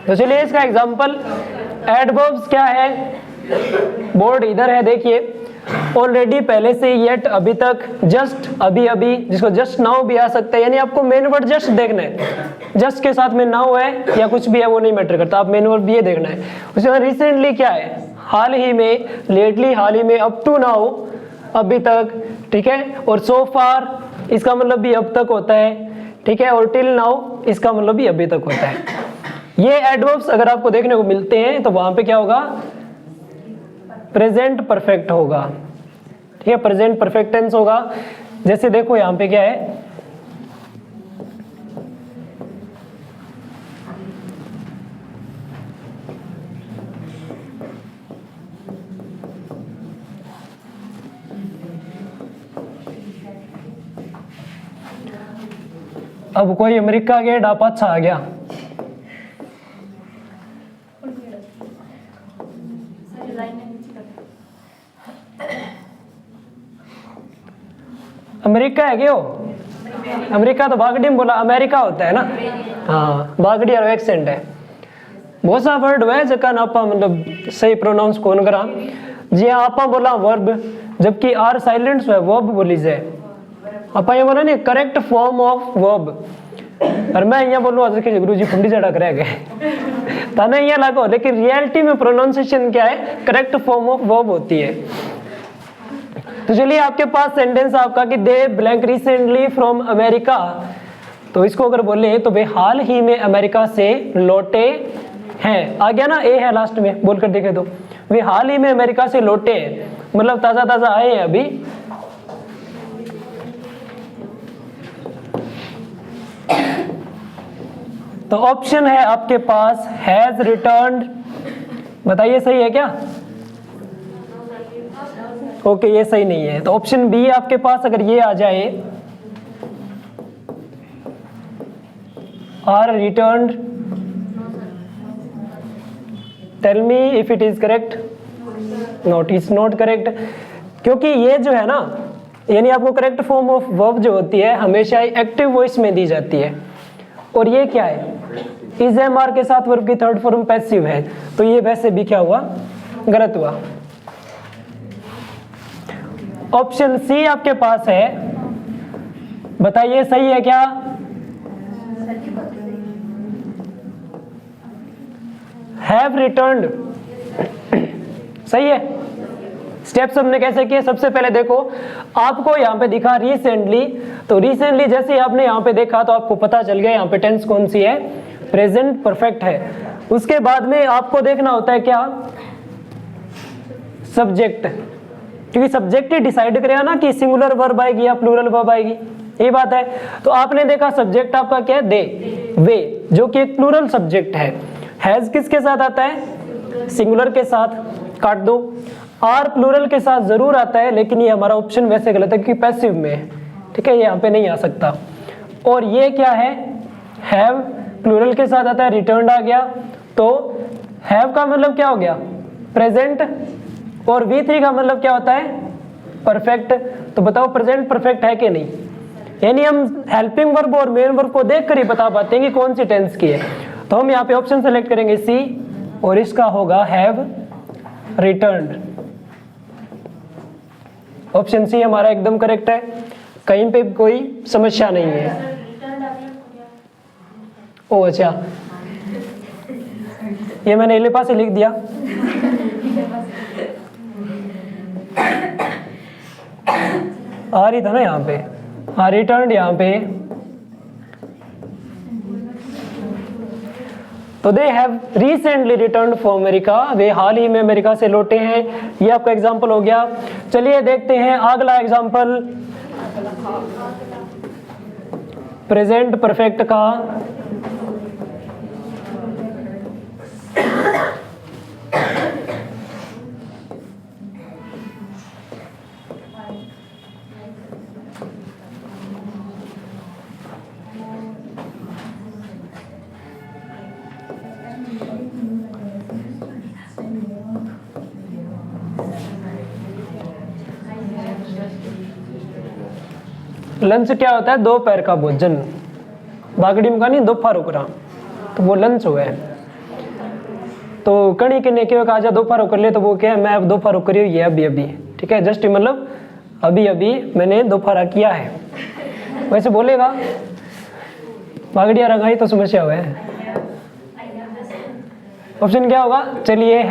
तो चलिए इसका एग्जांपल, एडवर्ब्स क्या है, बोर्ड इधर है देखिए, ऑलरेडी पहले से, येट अभी तक, जस्ट अभी अभी, जिसको जस्ट नाउ भी आ सकता है, यानी आपको मेन वर्ड जस्ट देखना है, जस्ट के साथ में नाउ है या कुछ भी है वो नहीं मैटर करता, आप मेन वर्ड भी ये देखना है। उसके बाद रिसेंटली क्या है, हाल ही में, लेटली हाल ही में, अप टू नाउ अभी तक, ठीक है, और सो फार इसका मतलब भी अब तक होता है, ठीक है, और टिल नाउ इसका मतलब भी अभी तक होता है। ये एडवर्ब्स अगर आपको देखने को मिलते हैं तो वहां पे क्या होगा, प्रेजेंट परफेक्ट होगा, ठीक है, प्रेजेंट परफेक्ट टेंस होगा। जैसे देखो यहां पे क्या है, अब कोई अमेरिका गया, डापा अच्छा आ गया, अमेरिका है क्या, अमेरिका तो बागड़ी में बोला, अमेरिका होता है ना, हाँ बागड़ी और एक्सेंट है। बहुत सा वर्ड है जका ना आपा मतलब सही प्रोनाउंस कौन करा, जी हाँ आपा बोला वर्ब, जबकि आर साइलेंट है वर्ब बोली जाए, आपा ये बोला नहीं करेक्ट फॉर्म ऑफ वर्ब, और मैं यहाँ बोलूँ आज के गुरु जी फुंडी चढ़ा कर गए ताना यहाँ लागो, लेकिन रियलिटी में प्रोनाउंसिएशन क्या है, करेक्ट फॉर्म ऑफ वर्ब होती है। तो चलिए आपके पास सेंटेंस आपका कि दे ब्लैंक रिसेंटली फ्रॉम अमेरिका, तो इसको अगर बोले तो वे हाल ही में अमेरिका से लौटे हैं, आ गया ना, ए है लास्ट में, बोलकर देखे तो, वे हाल ही में अमेरिका से लौटे हैं, मतलब ताजा ताजा आए हैं अभी। तो ऑप्शन है आपके पास हैज रिटर्न्ड, बताइए सही है क्या, ओके ये सही नहीं है, तो ऑप्शन बी आपके पास अगर ये आ जाए, are returned, tell me if it is correct, not, is not correct, क्योंकि ये जो है ना, यानी आपको करेक्ट फॉर्म ऑफ वर्ब जो होती है हमेशा एक्टिव वॉइस में दी जाती है, और ये क्या है, इज एम आर के साथ वर्ब की थर्ड फॉर्म पैसिव है, तो ये वैसे भी क्या हुआ, गलत हुआ। ऑप्शन सी आपके पास है, बताइए सही है क्या, हैव रिटर्न्ड, सही है। स्टेप्स हमने कैसे किए, सबसे पहले देखो आपको यहाँ पे दिखा रिसेंटली, तो रिसेंटली जैसे आपने यहाँ पे देखा तो आपको पता चल गया यहाँ पे टेंस कौन सी है, प्रेजेंट परफेक्ट है। उसके बाद में आपको देखना होता है क्या, सब्जेक्ट, क्योंकि सब्जेक्ट ही डिसाइड करेगा ना कि सिंगुलर वर्ब आएगी या प्लूरल वर्ब आएगी, ये बात है। तो आपने देखा सब्जेक्ट आपका क्या है, दे, वे, जो कि एक प्लूरल सब्जेक्ट है। हैज किसके साथ आता है, सिंगुलर के साथ, काट दो। आर प्लूरल के साथ जरूर आता है, लेकिन ये हमारा ऑप्शन वैसे गलत है क्योंकि पैसिव में है, ठीक है, ये यहाँ पे नहीं आ सकता। और ये क्या है, हैव प्लूरल के साथ आता है, रिटर्न्ड आ गया, तो हैव का मतलब क्या हो गया, प्रेजेंट, और V3 का मतलब क्या होता है, परफेक्ट। तो बताओ प्रेजेंट परफेक्ट है कि नहीं, यानी हम हेल्पिंग वर्ब और मेन वर्ब को देखकर ही बता पाते हैं कि कौन सी टेंस की है। तो हम यहाँ पे ऑप्शन सेलेक्ट करेंगे सी, और इसका होगा हैव रिटर्न्ड। ऑप्शन सी हमारा एकदम करेक्ट है, कहीं पे कोई समस्या नहीं है। ओ अच्छा, ये मैंने इले पास लिख दिया। आ रही था ना यहाँ पे, हाँ रिटर्न यहाँ पे। तो they have recently returned from America, वे हाल ही में अमेरिका से लौटे हैं, ये आपका एग्जांपल हो गया। चलिए देखते हैं अगला एग्जांपल, प्रेजेंट परफेक्ट का। लंच क्या होता है, दोपहर का भोजन, बागड़ी में का नहीं, दोपहर उकरा, तो वो लंच हुआ है। तो कणी के ने क्यों कहा जा दो फारो कर ले, तो वो क्या है, मैं अब दो फारो करी हुई है अभी अभी, ठीक है, जस्ट मतलब अभी अभी मैंने दो फारा किया है, वैसे बोलेगा। बागड़िया रंगाई तो समस्या हुआ है। ऑप्शन क्या होगा, चलिए,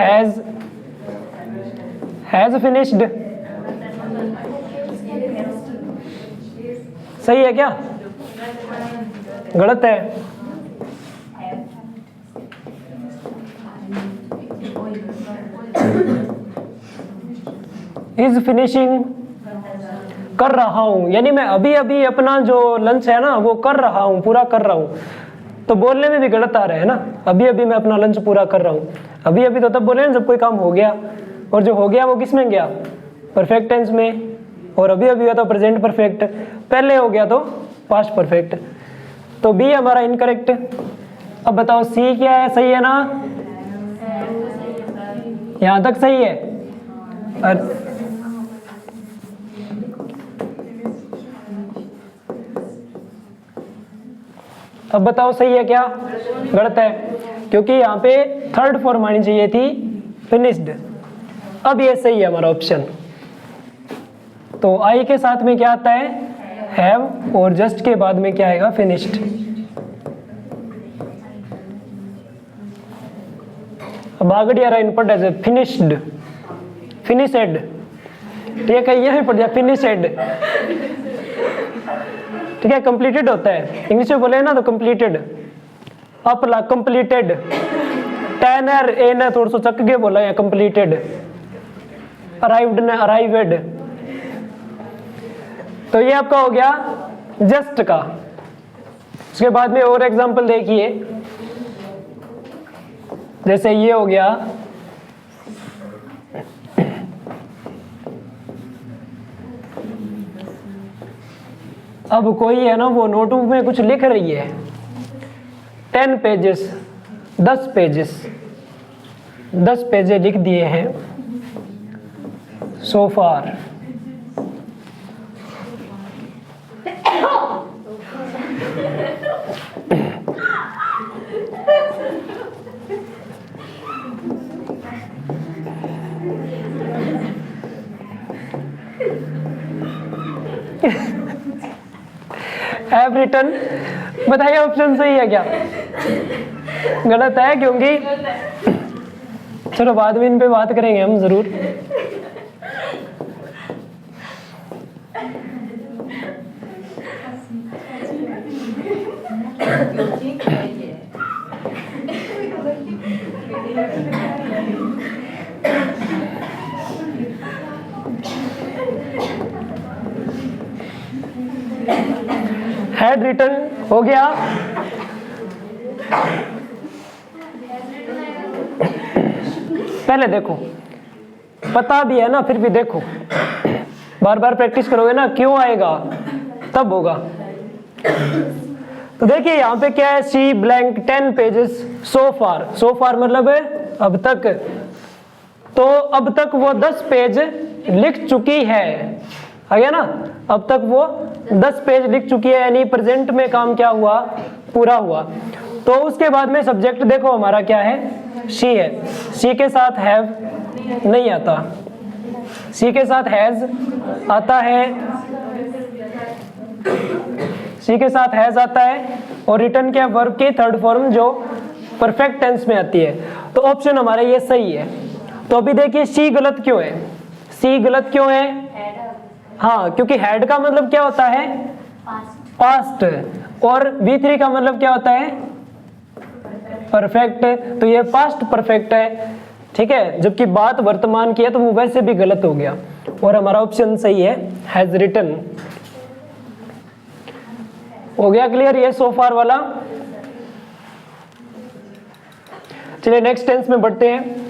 हैज फिनिश्ड, सही है क्या, गलत है? इज फिनिशिंग, कर रहा हूं, यानी मैं अभी अभी अपना जो लंच है ना वो कर रहा हूं, पूरा कर रहा हूं, तो बोलने में भी गलत आ रहा है ना, अभी अभी मैं अपना लंच पूरा कर रहा हूं। अभी अभी तो तब बोले ना जब कोई काम हो गया, और जो हो गया वो किस में गया, परफेक्ट टेंस में, और अभी अभी हुआ तो प्रेजेंट परफेक्ट, पहले हो गया तो पास्ट परफेक्ट। तो बी हमारा इनकरेक्ट। अब बताओ सी क्या है, सही है ना, यहां तक सही है। अब बताओ सही है क्या, गलत है, क्योंकि यहाँ पे थर्ड फॉर्म आनी चाहिए थी फिनिश्ड। अब ये सही है हमारा ऑप्शन। तो आई के साथ में क्या आता है, हैव, और जस्ट के बाद में क्या आएगा, फिनिश्ड। अब आगे आ रहा इनपुट है फिनिश्ड, फिनिशेड, ठीक है, यही पड़ जाए फिनिशेड, ठीक है, कंप्लीटेड होता है, इंग्लिश में बोले ना तो कंप्लीटेड, अपला कंप्लीटेड, टेनर ए ने थोड़ा सा चक के बोला है कंप्लीटेड, अराइव्ड ने अराइवेड। तो ये आपका हो गया जस्ट का। उसके बाद में और एग्जांपल देखिए, जैसे ये हो गया, अब कोई है ना वो नोटबुक में कुछ लिख रही है, 10 पेजेस, 10 पेजेस, 10 पेजे लिख दिए हैं सो फार। हैव रिटन, बताइए ऑप्शन सही है क्या, गलत है, क्योंकि चलो बाद में इन पे बात करेंगे हम जरूर। हैड रिटन हो गया। पहले देखो, पता भी है ना फिर भी देखो, बार बार प्रैक्टिस करोगे ना, क्यों आएगा तब होगा। तो देखिए यहाँ पे क्या है, सी ब्लैंक 10 पेजेस सो फार, सो फार मतलब है अब तक, तो अब तक वो 10 पेज लिख चुकी है, आ गया ना, अब तक वो 10 पेज लिख चुकी है, यानी प्रेजेंट में काम क्या हुआ, पूरा हुआ। तो उसके बाद में सब्जेक्ट देखो हमारा क्या है, शी है, शी के साथ हैव नहीं आता, शी के साथ हैज आता है, शी के साथ हैज आता है, और रिटर्न क्या, वर्ब की थर्ड फॉर्म जो परफेक्ट टेंस में आती है। तो ऑप्शन हमारा ये सही है। तो अभी देखिए सी गलत क्यों है, सी गलत क्यों है, हाँ क्योंकि हैड का मतलब क्या होता है, पास्ट, और V3 का मतलब क्या होता है, परफेक्ट, तो ये पास्ट परफेक्ट है, ठीक है, जबकि बात वर्तमान की है तो वो वैसे भी गलत हो गया, और हमारा ऑप्शन सही है हैज रिटन। हो गया क्लियर ये सो फार वाला। चलिए नेक्स्ट टेंस में बढ़ते हैं।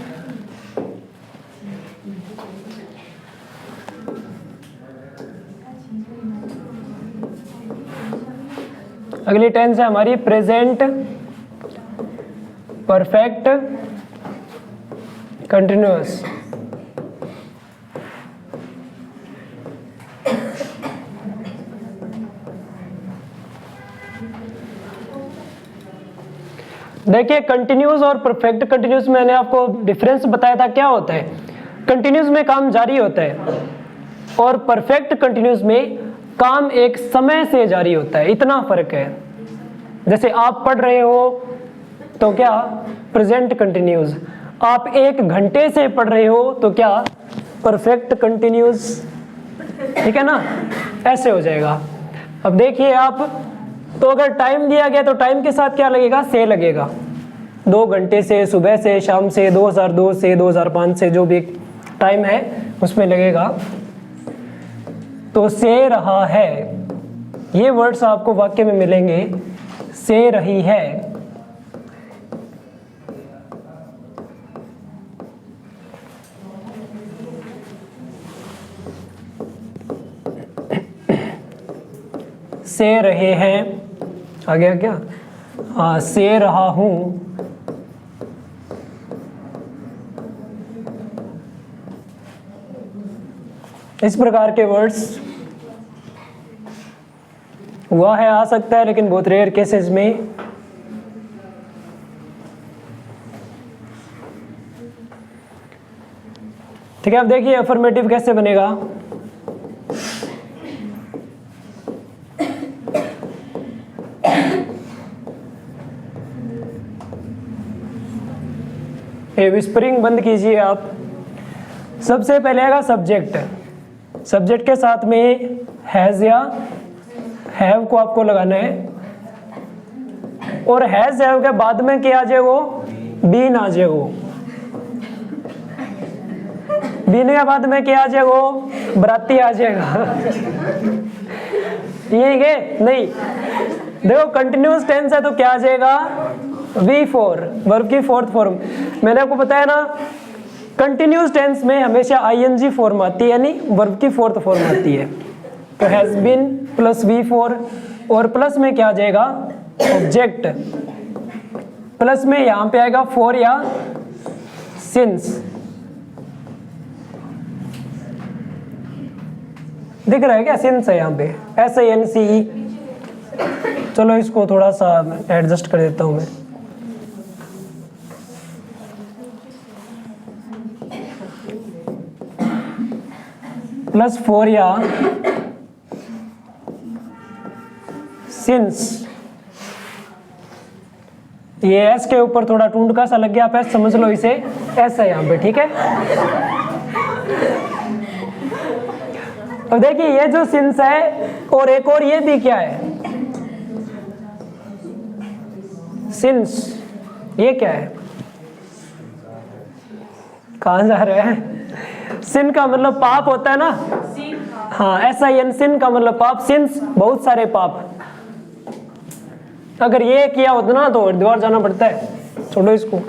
अगली टेंस है हमारी प्रेजेंट परफेक्ट कंटिन्यूअस। देखिए कंटिन्यूस और परफेक्ट कंटिन्यूस मैंने आपको डिफरेंस बताया था क्या होता है। कंटिन्यूस में काम जारी होता है और परफेक्ट कंटिन्यूस में काम एक समय से जारी होता है, इतना फर्क है। जैसे आप पढ़ रहे हो तो क्या प्रेजेंट कंटिन्यूस, आप 1 घंटे से पढ़ रहे हो तो क्या परफेक्ट कंटिन्यूस, ठीक है ना, ऐसे हो जाएगा। अब देखिए आप, तो अगर टाइम दिया गया तो टाइम के साथ क्या लगेगा, से लगेगा। 2 घंटे से, सुबह से, शाम से, 2002 से, 2005 से, जो भी टाइम है उसमें लगेगा। तो से रहा है, ये वर्ड्स आपको वाक्य में मिलेंगे, से रही है। से रहे हैं, आ गया क्या, हाँ, से रहा हूं, इस प्रकार के वर्ड्स हुआ है, आ सकता है, लेकिन बहुत रेयर केसेस में। ठीक है, अब देखिए अफर्मेटिव कैसे बनेगा। ये विस्परिंग बंद कीजिए आप। सबसे पहले आएगा सब्जेक्ट, सब्जेक्ट के साथ में हैज या हैव को आपको लगाना है, और हैज हैव के बाद में क्या आ जाएगा, बीन आ जाएगा। बीन के बाद में क्या आ जाएगा, बराती आ जाएगा। ये है नहीं, देखो कंटिन्यूस टेंस है तो क्या आ जाएगा, V4, वर्ब की 4th फॉर्म। मैंने आपको बताया ना कंटिन्यूस टेंस में हमेशा ING फॉर्म आती है, यानी वर्ब की 4th फॉर्म आती है। तो हैज बीन प्लस V4, और प्लस में क्या आ जाएगा, ऑब्जेक्ट, प्लस में यहां पे आएगा फॉर या सिंस। दिख रहा है क्या, सिंस है यहाँ पे, SINCE। चलो इसको थोड़ा सा एडजस्ट कर देता हूं मैं। प्लस फॉर या सिंस, ये एस के ऊपर थोड़ा टूंडका सा लग गया, आप एस समझ लो इसे, एस है यहाँ पे, ठीक है। अब देखिए ये जो सिंस है, और एक और ये भी क्या है, सिंस, ये क्या है, कहां जा रहे हैं। सिन का मतलब पाप होता है ना, हाँ, SIN, सिन का मतलब पाप, सिंस बहुत सारे पाप। अगर ये किया होता ना तो हरिद्वार जाना पड़ता है, छोड़ो इसको।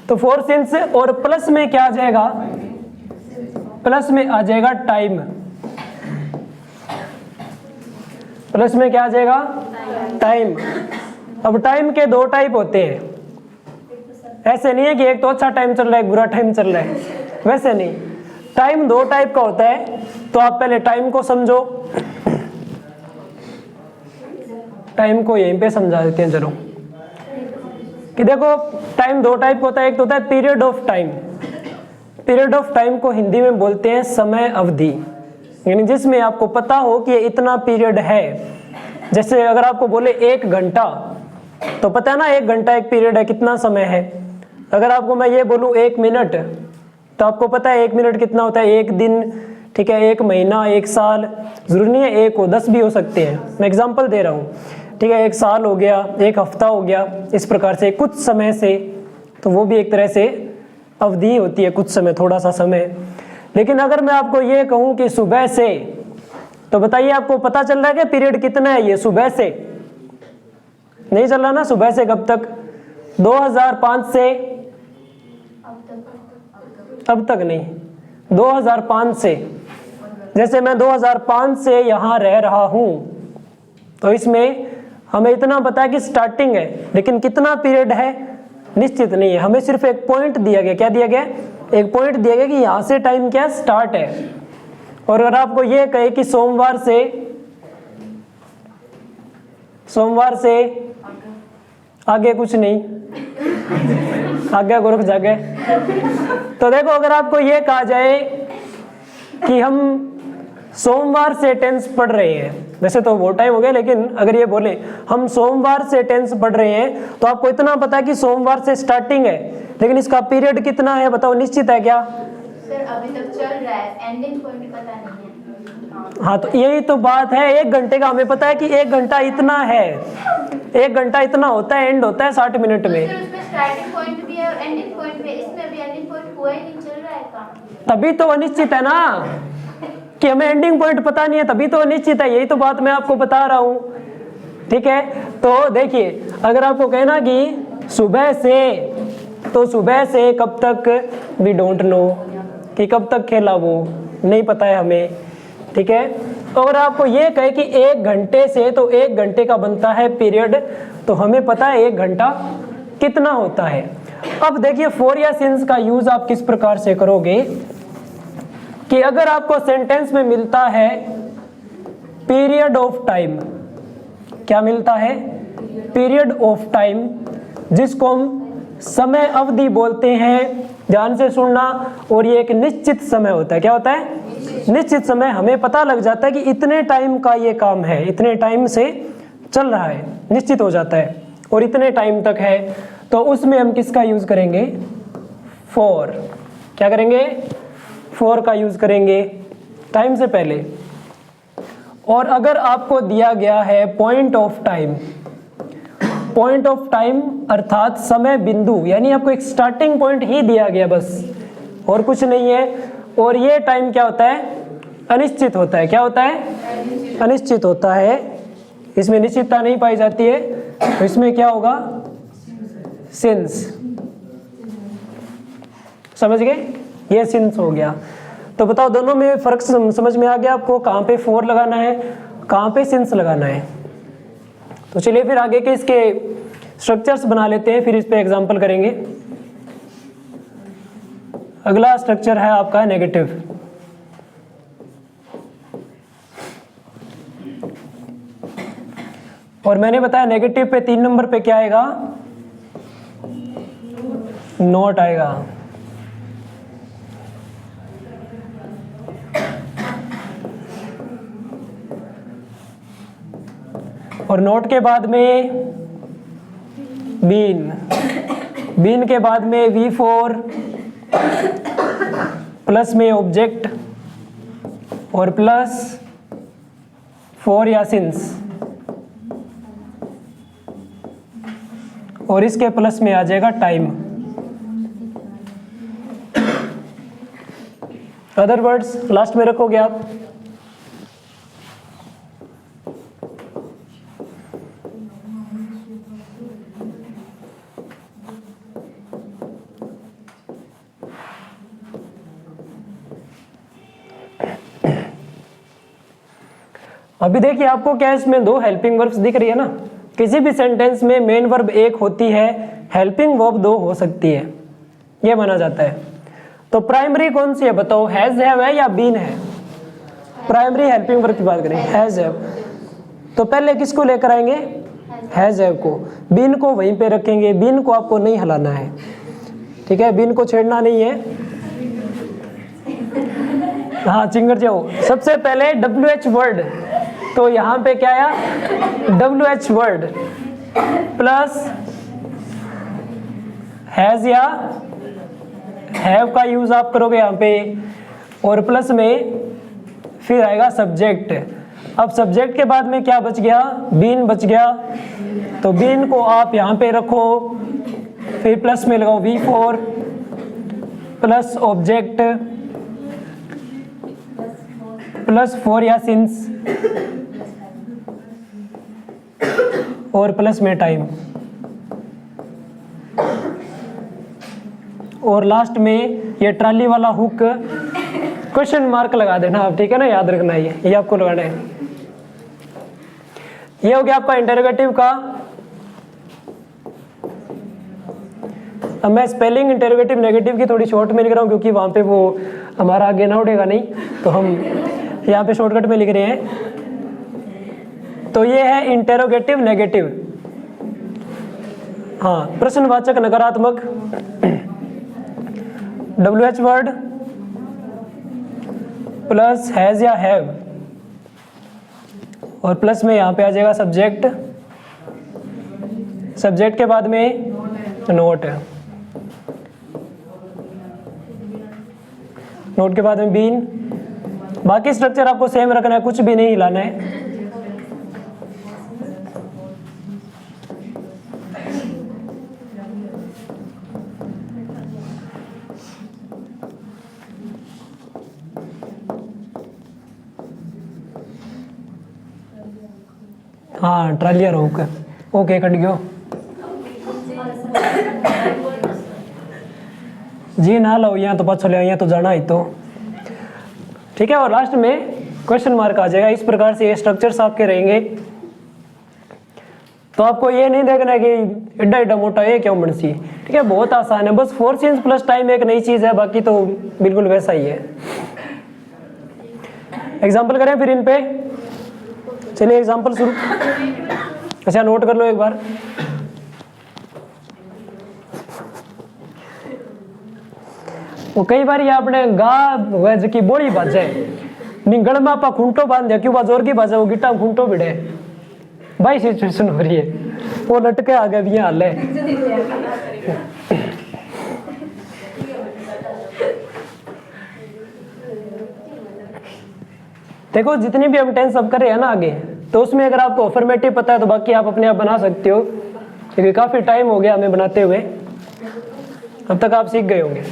तो फॉर सिंस, और प्लस में क्या आ जाएगा, प्लस में आ जाएगा टाइम, प्लस में क्या आ जाएगा, टाइम। अब टाइम के 2 टाइप होते हैं, ऐसे नहीं है कि एक तो अच्छा टाइम चल रहा है, एक बुरा टाइम चल रहा है, वैसे नहीं। टाइम 2 टाइप का होता है, तो आप पहले टाइम को समझो। टाइम को यहीं पे समझा देते हैं चलो, कि देखो टाइम 2 टाइप का होता है। एक तो होता है period of time, period of time को हिंदी में बोलते हैं समय अवधि, यानी जिसमें आपको पता हो कि ये इतना पीरियड है। जैसे अगर आपको बोले 1 घंटा, तो पता है ना 1 घंटा एक पीरियड है, कितना समय है। अगर आपको मैं ये बोलूँ 1 मिनट, तो आपको पता है 1 मिनट कितना होता है, 1 दिन, ठीक है, 1 महीना, 1 साल, जरूरी नहीं है 1 हो, 10 भी हो सकते हैं, मैं एग्जांपल दे रहा हूँ, ठीक है। 1 साल हो गया, 1 हफ्ता हो गया, इस प्रकार से कुछ समय से, तो वो भी एक तरह से अवधि होती है, कुछ समय, थोड़ा सा समय। लेकिन अगर मैं आपको ये कहूँ कि सुबह से, तो बताइए आपको पता चल रहा है कि पीरियड कितना है, ये सुबह से नहीं चल रहा ना, सुबह से कब तक, 2005 से अब तक नहीं, 2005 से। जैसे मैं 2005 से यहाँ रह रहा हूँ, तो इसमें हमें इतना पता है कि स्टार्टिंग है, लेकिन कितना पीरियड है निश्चित नहीं है। हमें सिर्फ एक पॉइंट दिया गया, क्या दिया गया, एक पॉइंट दिया गया कि यहाँ से टाइम क्या स्टार्ट है। और अगर आपको ये कहे कि सोमवार से आगे कुछ नहीं, आगे गोरख जागे। तो देखो, अगर आपको ये कहा जाए कि हम सोमवार से टेंस पढ़ रहे हैं, वैसे तो वो टाइम हो गया, लेकिन अगर ये बोले हम सोमवार से टेंस पढ़ रहे हैं, तो आपको इतना पता है कि सोमवार से स्टार्टिंग है, लेकिन इसका पीरियड कितना है बताओ, निश्चित है क्या? सर अभी तक चल रहा है, एंडिंग पॉइंट पता नहीं है। हाँ, तो यही तो बात है। 1 घंटे का हमें पता है कि 1 घंटा इतना है, 1 घंटा इतना होता है, एंड होता है 60 मिनट में। तो उसमें स्टार्टिंग पॉइंट भी है और एंडिंग पॉइंट भी है, इसमें भी एंडिंग पॉइंट हुआ ही नहीं, चल रहा है काम। तभी तो अनिश्चित है ना, कि हमें एंडिंग पॉइंट पता नहीं है, तभी तो अनिश्चित है। यही तो बात मैं आपको बता रहा हूँ, ठीक है। तो देखिए, अगर आपको कहना कि सुबह से, तो सुबह से कब तक, वी डोंट नो, कि कब तक खेला वो नहीं पता है हमें, ठीक है। अगर आपको ये कहे कि 1 घंटे से, तो 1 घंटे का बनता है पीरियड, तो हमें पता है 1 घंटा कितना होता है। अब देखिए, फॉर या सिंस का यूज आप किस प्रकार से करोगे कि अगर आपको सेंटेंस में मिलता है पीरियड ऑफ टाइम, क्या मिलता है? पीरियड ऑफ टाइम, जिसको हम समय अवधि बोलते हैं, ध्यान से सुनना। और ये एक निश्चित समय होता है, क्या होता है? निश्चित समय। हमें पता लग जाता है कि इतने टाइम का ये काम है, इतने टाइम से चल रहा है, निश्चित हो जाता है, और इतने टाइम तक है, तो उसमें हम किसका यूज करेंगे? फॉर। क्या करेंगे? फॉर का यूज करेंगे, टाइम से पहले। और अगर आपको दिया गया है point of time, point of time अर्थात समय बिंदु, यानी आपको एक स्टार्टिंग पॉइंट ही दिया गया बस, और कुछ नहीं है। और ये टाइम क्या होता है? अनिश्चित होता है। क्या होता है? अनिश्चित होता है। इसमें निश्चितता नहीं पाई जाती है, तो इसमें क्या होगा? सिंस। समझ गए? ये सिंस हो गया। तो बताओ, दोनों में फर्क समझ में आ गया आपको? कहाँ पे फॉर लगाना है, कहाँ पे सिंस लगाना है? तो चलिए फिर आगे के इसके स्ट्रक्चर्स बना लेते हैं, फिर इस पे एग्जांपल करेंगे। अगला स्ट्रक्चर है आपका नेगेटिव। और मैंने बताया नेगेटिव पे 3 नंबर पे क्या आएगा? नोट आएगा। और नोट के बाद में बीन, बीन के बाद में V4, प्लस में ऑब्जेक्ट, और प्लस फॉर या सिंस, और इसके प्लस में आ जाएगा टाइम। अदर वर्ड्स लास्ट में रखोगे आप। अभी देखिए, आपको क्या इसमें 2 हेल्पिंग वर्ब्स दिख रही है ना। किसी भी सेंटेंस में मेन वर्ब 1 होती है, हेल्पिंग वर्ब 2 हो सकती है, ये माना जाता है। तो प्राइमरी कौन सी है बताओ? हैज हैव है या बीन है? प्राइमरी हेल्पिंग वर्ब की बात करें, हैज हैव। तो पहले किसको लेकर आएंगे? हैज हैव को। बीन को वहीं पे रखेंगे, बीन को आपको नहीं हिलाना है, ठीक है? बीन को छेड़ना नहीं है। हाँ, चिंगर जाओ। सबसे पहले WH वर्ड, तो यहाँ पे क्या आया? WH वर्ड प्लस हैज या हैव का यूज आप करोगे यहाँ पे, और प्लस में फिर आएगा सब्जेक्ट। अब सब्जेक्ट के बाद में क्या बच गया? बीन बच गया। तो बीन को आप यहाँ पे रखो, फिर प्लस में लगाओ V4 plus object plus for या सिंस, और प्लस में टाइम, और लास्ट में ये ट्राली वाला हुक क्वेश्चन मार्क लगा देना आप, ठीक है ना? याद रखना ये आपको लगाना है। ये हो गया आपका इंटरोगेटिव का। अब मैं स्पेलिंग इंटरोगेटिव नेगेटिव की थोड़ी शॉर्ट में लिख रहा हूँ, क्योंकि वहाँ पे वो हमारा आगे ना उड़ेगा नहीं, तो हम यहाँ पे शॉर्टकट में लिख रहे हैं। तो ये है इंटरोगेटिव नेगेटिव। हाँ, प्रश्नवाचक नकारात्मक WH वर्ड प्लस हैज या हैव, और प्लस में यहाँ पे आ जाएगा सब्जेक्ट, सब्जेक्ट के बाद में नोट है, नोट के बाद में बीन। बाकी स्ट्रक्चर आपको सेम रखना है, कुछ भी नहीं हिलाना है। हाँ, ट्रालिया रोक ओके, कट गयो जी, ना लो यहाँ तो पाछो ले, यहाँ तो जाना ही तो ठीक है। और लास्ट में क्वेश्चन मार्क आ जाएगा। इस प्रकार से ये स्ट्रक्चर्स आपके रहेंगे। तो आपको ये नहीं देखना है कि एड्डा एड्डा मोटा ये क्यों बनसी, ठीक है, बहुत आसान है। बस 4 सीन्स प्लस टाइम एक नई चीज है, बाकी तो बिल्कुल वैसा ही है। एग्जाम्पल करें फिर इन पे, चलिए एग्जाम्पल शुरू। अच्छा, नोट कर लो एक बार। वो कई बार ये आपने गा की बोली बाजे निगल में आपा खूंटो बांध दिया, क्यों बाजोर की बाजा वो गिट्टा खूंटो भिड़े, भाई सिचुएशन हो रही है, वो लटके आगे भी हाल है। देखो जितनी भी हम टेंस सब कर रहे हैं ना आगे, तो उसमें अगर आपको अफर्मेटिव पता है तो बाकी आप अपने आप बना सकते हो, क्योंकि काफी टाइम हो गया हमें बनाते हुए, अब तक आप सीख गए होंगे।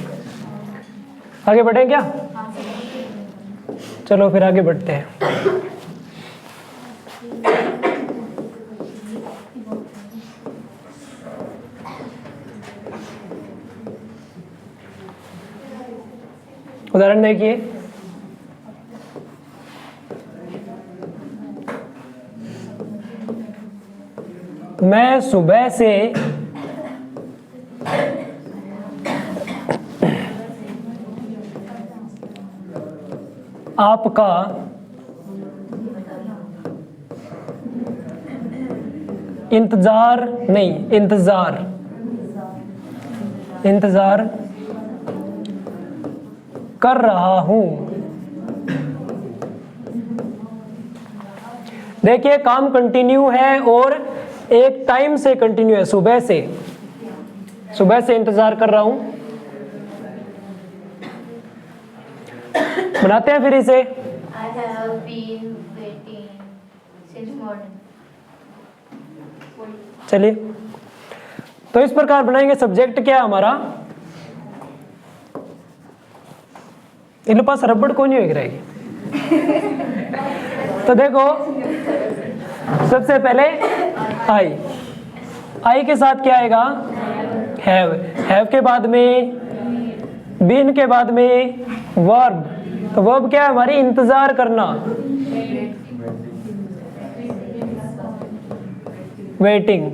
आगे बढ़ें क्या? चलो फिर आगे बढ़ते हैं। उदाहरण देखिए, मैं सुबह से आपका इंतजार कर रहा हूं। देखिए काम कंटिन्यू है और एक टाइम से कंटिन्यू है, सुबह से इंतजार कर रहा हूं। बनाते हैं फिर इसे। I have been waiting since morning. चलिए, तो इस प्रकार बनाएंगे। सब्जेक्ट क्या है हमारा, इन पास रबड़ को नहीं रहेगी। तो देखो सबसे पहले आई के साथ क्या आएगा, हैव के बाद में बीन के बाद में वर्ब। तो वर्ब क्या है हमारी, इंतजार करना, वेटिंग।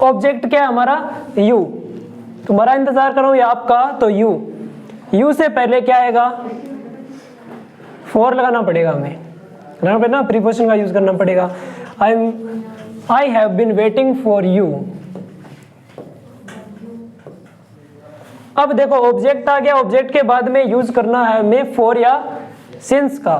ऑब्जेक्ट क्या है हमारा, यू। तुम्हारा इंतजार करो या आपका, तो यू से पहले क्या आएगा, फॉर लगाना पड़ेगा हमें, ना प्रीपोजिशन का यूज करना पड़ेगा। I have been waiting for you. अब देखो ऑब्जेक्ट आ गया, ऑब्जेक्ट के बाद में यूज करना है हमें फॉर या सिंस का।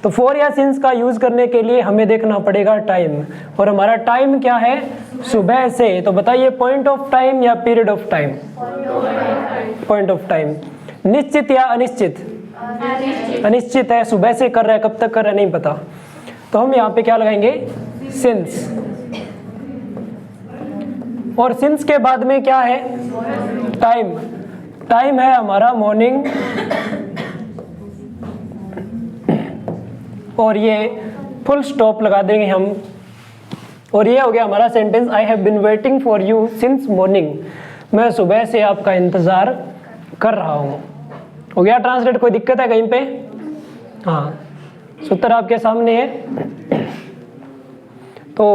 तो फॉर या सिंस का यूज करने के लिए हमें देखना पड़ेगा टाइम, और हमारा टाइम क्या है, सुबह से। तो बताइए पॉइंट ऑफ टाइम या period of time, point of time. निश्चित या अनिश्चित, अनिश्चित है, सुबह से कर रहा है, कब तक कर रहा है नहीं पता। तो हम यहाँ पे क्या लगाएंगे, सिंस। और सिंस के बाद में क्या है, टाइम। टाइम है हमारा मॉर्निंग, और ये फुल स्टॉप लगा देंगे हम, और ये हो गया हमारा sentence, I have been waiting for you since morning. मैं सुबह से आपका इंतजार कर रहा हूँ। हो गया ट्रांसलेट, कोई दिक्कत है कहीं पे? हाँ, सूत्र आपके सामने है। तो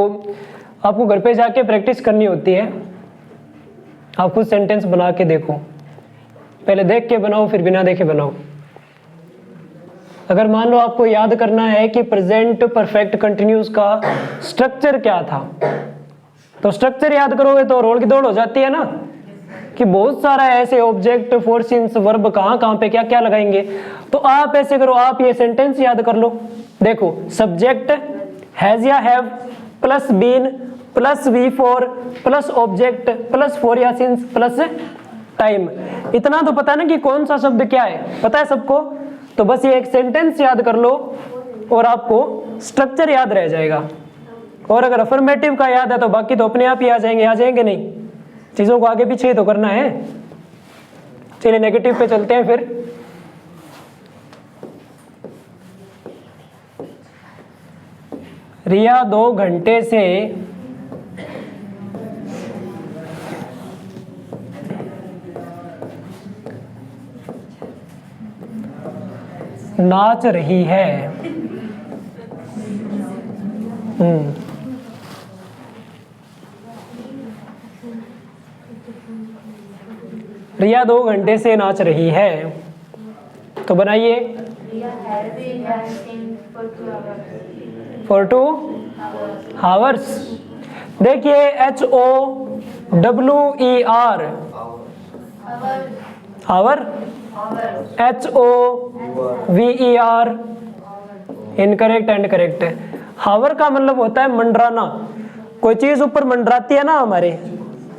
आपको घर पे जाके प्रैक्टिस करनी होती है। आप खुद सेंटेंस बना के देखो, पहले देख के बनाओ फिर बिना देखे बनाओ। अगर मान लो आपको याद करना है कि प्रेजेंट परफेक्ट कंटिन्यूस का स्ट्रक्चर क्या था, तो स्ट्रक्चर याद करोगे तो रोल की दौड़ हो जाती है ना, कि बहुत सारा ऐसे ऑब्जेक्ट, फोर्सिंस, वर्ब कहाँ पे क्या क्या लगाएंगे। तो आप ऐसे करो, आप ये सेंटेंस याद कर लो। देखो सब्जेक्ट हैज या have plus been plus V4 plus object plus for या सिंस प्लस टाइम। इतना तो पता है ना कि कौन सा शब्द क्या है, पता है सबको। तो बस ये एक सेंटेंस याद कर लो और आपको स्ट्रक्चर याद रह जाएगा। और अगर अफर्मेटिव का याद है तो बाकी तो अपने आप ही आ जाएंगे नहीं, चीजों को आगे पीछे ही तो करना है। चलिए नेगेटिव पे चलते हैं फिर। रिया 2 घंटे से नाच रही है। रिया 2 घंटे से नाच रही है, तो बनाइए for 2 hours। देखिए HOWER hower, HOVER incorrect and correct. Hower का मतलब होता है मंडराना, कोई चीज ऊपर मंडराती है ना हमारे,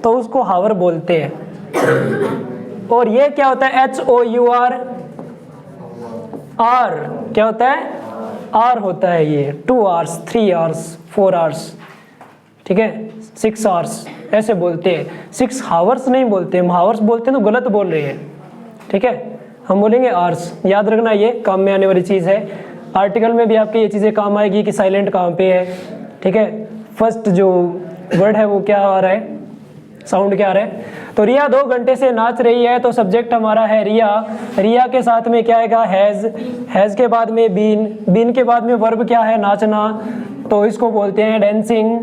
तो उसको हावर बोलते हैं। और ये क्या होता है HOUR, आर क्या होता है, आर होता है ये 2 hours 3 hours 4 hours, ठीक है 6 hours ऐसे बोलते हैं। 6 hours नहीं बोलते हम, हावर्स बोलते हैं तो गलत बोल रहे हैं, ठीक है, हम बोलेंगे आवर्स। याद रखना ये काम में आने वाली चीज़ है। आर्टिकल में भी आपकी ये चीज़ें काम आएगी कि साइलेंट कहाँ पे है, ठीक है, फर्स्ट जो वर्ड है वो क्या आ रहा है, साउंड क्या आ रहा है। तो रिया 2 घंटे से नाच रही है, तो सब्जेक्ट हमारा है रिया। रिया के साथ में क्या आएगा, हैज़ के बाद में बीन के बाद में वर्ब क्या है, नाचना, तो इसको बोलते हैं डांसिंग।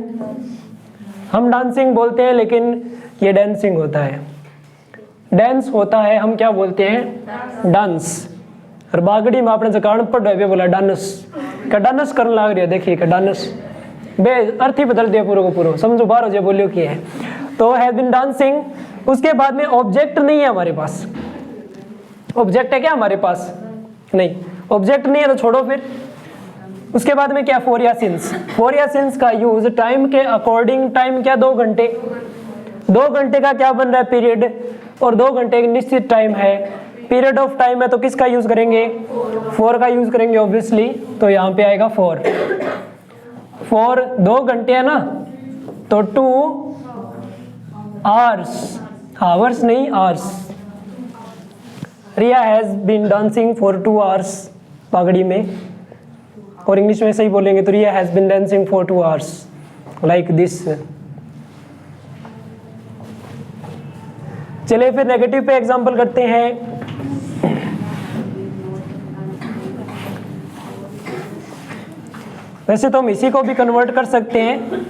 हम डांसिंग बोलते हैं लेकिन ये डांसिंग होता है, डांस होता है, हम क्या बोलते हैं, डांस। और बागड़ी में आपने जकान पढ़ रहे बोला डांस, क्या डांस करने लग रही है, देखिए क्या डांस, बे अर्थ ही बदल दिया पूरा को पूरा, समझो बाहर हो जाए बोलियो की है। तो हैज बीन डांसिंग, उसके बाद में ऑब्जेक्ट नहीं है हमारे पास, ऑब्जेक्ट है क्या हमारे पास, नहीं ऑब्जेक्ट नहीं है तो छोड़ो फिर। उसके बाद में क्या, फॉर या सिंस। फॉर या सिंस का यूज टाइम के अकॉर्डिंग, टाइम क्या 2 घंटे, 2 घंटे का क्या बन रहा है पीरियड, और 2 घंटे एक निश्चित टाइम है, पीरियड ऑफ टाइम है, तो किसका यूज करेंगे, फॉर का यूज करेंगे ऑब्वियसली। तो यहाँ पे आएगा फॉर 2 घंटे है ना, तो 2 hours, आवर्स नहीं hours. Riya has been dancing for 2 hours पागड़ी में, और इंग्लिश में सही बोलेंगे तो Riya has been dancing for 2 hours like this. चलिए फिर नेगेटिव पे एग्जांपल करते हैं। वैसे तो हम इसी को भी कन्वर्ट कर सकते हैं,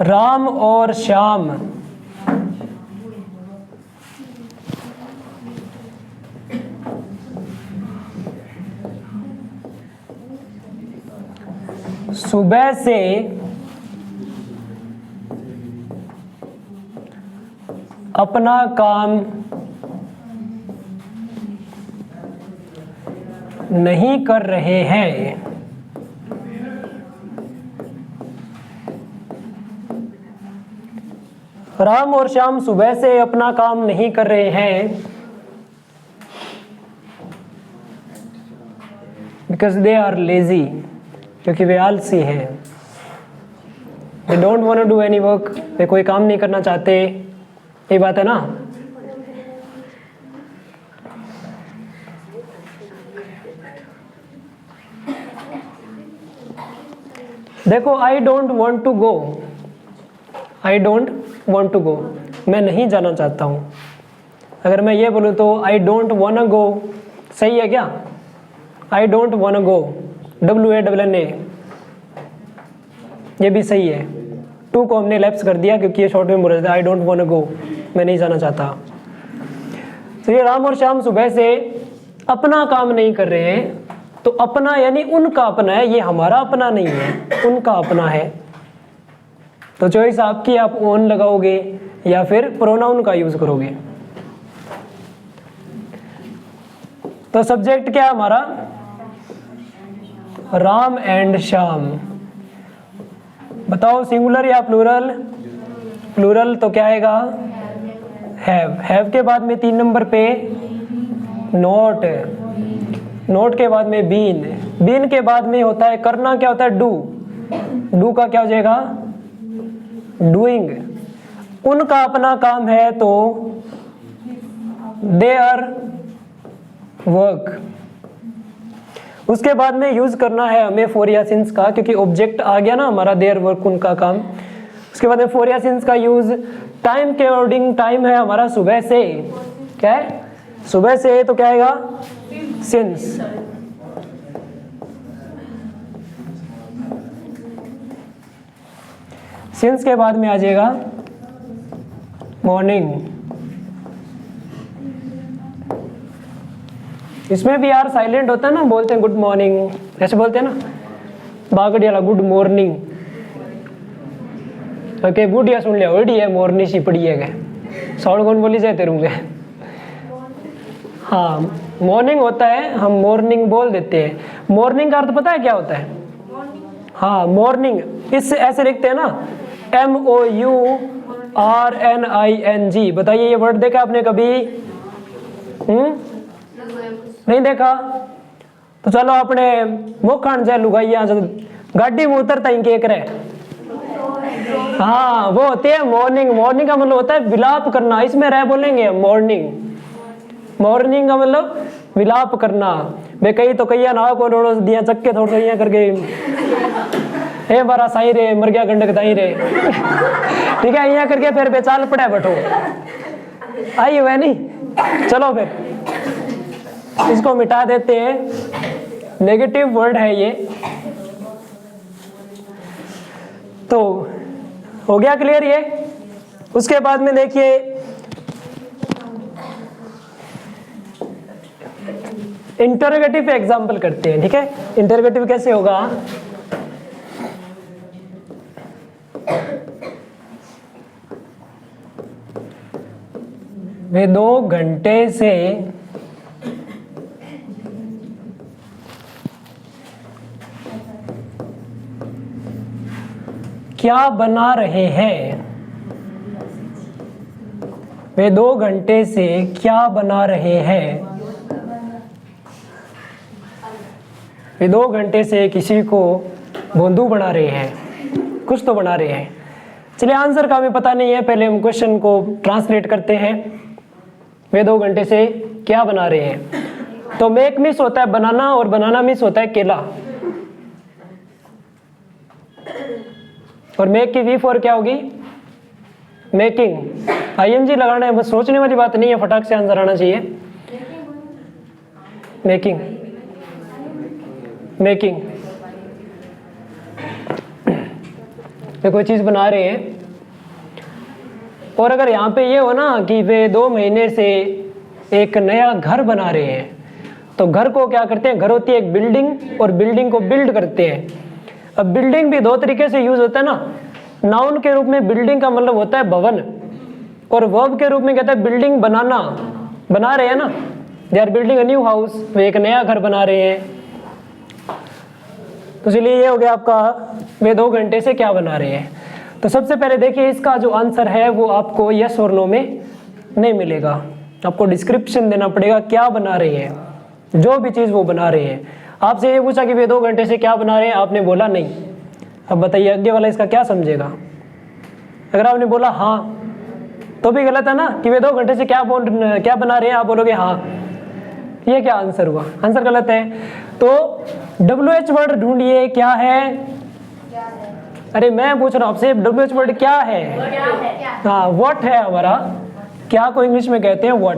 राम और श्याम सुबह से अपना काम नहीं कर रहे हैं। राम और श्याम सुबह से अपना काम नहीं कर रहे हैं बिकॉज दे आर लेजी, क्योंकि वे आलसी हैं। They don't want to do any work, वे कोई काम नहीं करना चाहते, ये बात है ना। देखो I don't want to go, I don't want to go, मैं नहीं जाना चाहता हूँ। अगर मैं ये बोलूँ तो आई डोंट वांना गो, सही है क्या, आई डोंट वांना गो, WANNA, ये भी सही है। टू को हमने लैप्स कर दिया क्योंकि ये शॉर्ट में बोल रहे थे, आई डोंट वांना गो, मैं नहीं जाना चाहता। तो ये राम और श्याम सुबह से अपना काम नहीं कर रहे हैं, तो अपना यानी उनका अपना है, ये हमारा अपना नहीं है, उनका अपना है। तो चॉइस आपकी, आप ओन लगाओगे या फिर प्रोनाउन का यूज करोगे। तो सब्जेक्ट क्या है हमारा, राम एंड श्याम। बताओ सिंगुलर या प्लूरल? प्लूरल तो क्या आएगा, हैव के बाद में 3 नंबर पे नोट, नोट के बाद में बीन, बीन के बाद में होता है करना, क्या होता है डू, डू का क्या हो जाएगा डूइंग। उनका अपना काम है तो देयर वर्क। उसके बाद में यूज करना है हमें फॉर या सिंस का, क्योंकि ऑब्जेक्ट आ गया ना हमारा देयर वर्क उनका काम। उसके बाद में फॉर या सिंस का यूज टाइम के अकॉर्डिंग, टाइम है हमारा सुबह से, क्या है सुबह से, तो क्या आएगा सिंस। सिंस के बाद में आ जाएगा मॉर्निंग। इसमें भी यार साइलेंट होता है ना, बोलते हैं गुड मॉर्निंग, ऐसे बोलते हैं ना, बागड़ी वाला गुड मॉर्निंग। ओके गुड या सुन लिया ओडी है, मॉर्निंग सी पड़ी है क्या सौड़ कौन बोली जाए तेरू के। हाँ मॉर्निंग होता है, हम मॉर्निंग बोल देते हैं। मॉर्निंग का अर्थ पता है क्या होता है? हाँ मॉर्निंग, इस ऐसे लिखते हैं ना, MOURNING। बताइए ये वर्ड देखा आपने कभी? नहीं देखा? तो चलो अपने मोखान जाए लुगाइया गाड़ी में उतरता ही केक रहे। हाँ वो होती है मॉर्निंग। मॉर्निंग का मतलब होता है विलाप करना, इसमें रह बोलेंगे मॉर्निंग। मॉर्निंग का मतलब विलाप करना। वे कई तो कई ना को रोड़ो दिया चक्के थोड़ा सा करके हे बारा साई रे मर गया गंडक दाई रे ठीक है, यहाँ करके फिर बेचाल पड़ा बैठो आई हुआ नहीं। चलो फिर इसको मिटा देते हैं, नेगेटिव वर्ड है ये। तो हो गया क्लियर ये। उसके बाद में देखिए इंटरोगेटिव एग्जाम्पल करते हैं, ठीक है। इंटरोगेटिव कैसे होगा? वे 2 घंटे से क्या बना रहे हैं? वे 2 घंटे से क्या बना रहे हैं? वे 2 घंटे से किसी को बोंदू बना रहे हैं, कुछ तो बना रहे हैं। चलिए आंसर का हमें पता नहीं है, पहले हम क्वेश्चन को ट्रांसलेट करते हैं। वे 2 घंटे से क्या बना रहे हैं? तो मेक मिस होता है बनाना और बनाना मिस होता है केला। और मेक की वी फॉर क्या होगी? मेकिंग। ING लगाना है, बस सोचने वाली बात नहीं है, फटाक से आंसर आना चाहिए। Making, making. कोई चीज बना रहे हैं, और अगर यहाँ पे ये हो ना कि वे 2 महीने से एक नया घर बना रहे हैं, तो घर को क्या करते हैं? घर होती है एक बिल्डिंग, और बिल्डिंग को बिल्ड करते हैं। अब बिल्डिंग भी 2 तरीके से यूज होता है ना। नाउन के रूप में बिल्डिंग का मतलब होता है भवन, और वर्ब के रूप में कहता है बिल्डिंग बनाना, बना रहे हैं ना, they are building a new house, वे एक नया घर बना रहे हैं। तो चलिए ये हो गया आपका वे 2 घंटे से क्या बना रहे हैं। तो सबसे पहले देखिए इसका जो आंसर है वो आपको यस और नो में नहीं मिलेगा, आपको डिस्क्रिप्शन देना पड़ेगा क्या बना रहे हैं, जो भी चीज़ वो बना रहे हैं। आपसे ये पूछा कि वे 2 घंटे से क्या बना रहे हैं, आपने बोला नहीं। अब बताइए आगे वाला इसका क्या समझेगा? अगर आपने बोला हाँ तो भी गलत है ना, कि वे 2 घंटे से क्या बना रहे हैं, आप बोलोगे हाँ, ये क्या आंसर हुआ? आंसर गलत है। तो WH वर्ड ढूंढिए, क्या है? अरे मैं पूछ रहा हूँ आपसे, WH वर्ड क्या है? हाँ व्हाट है हमारा, क्या को इंग्लिश में कहते हैं व्हाट।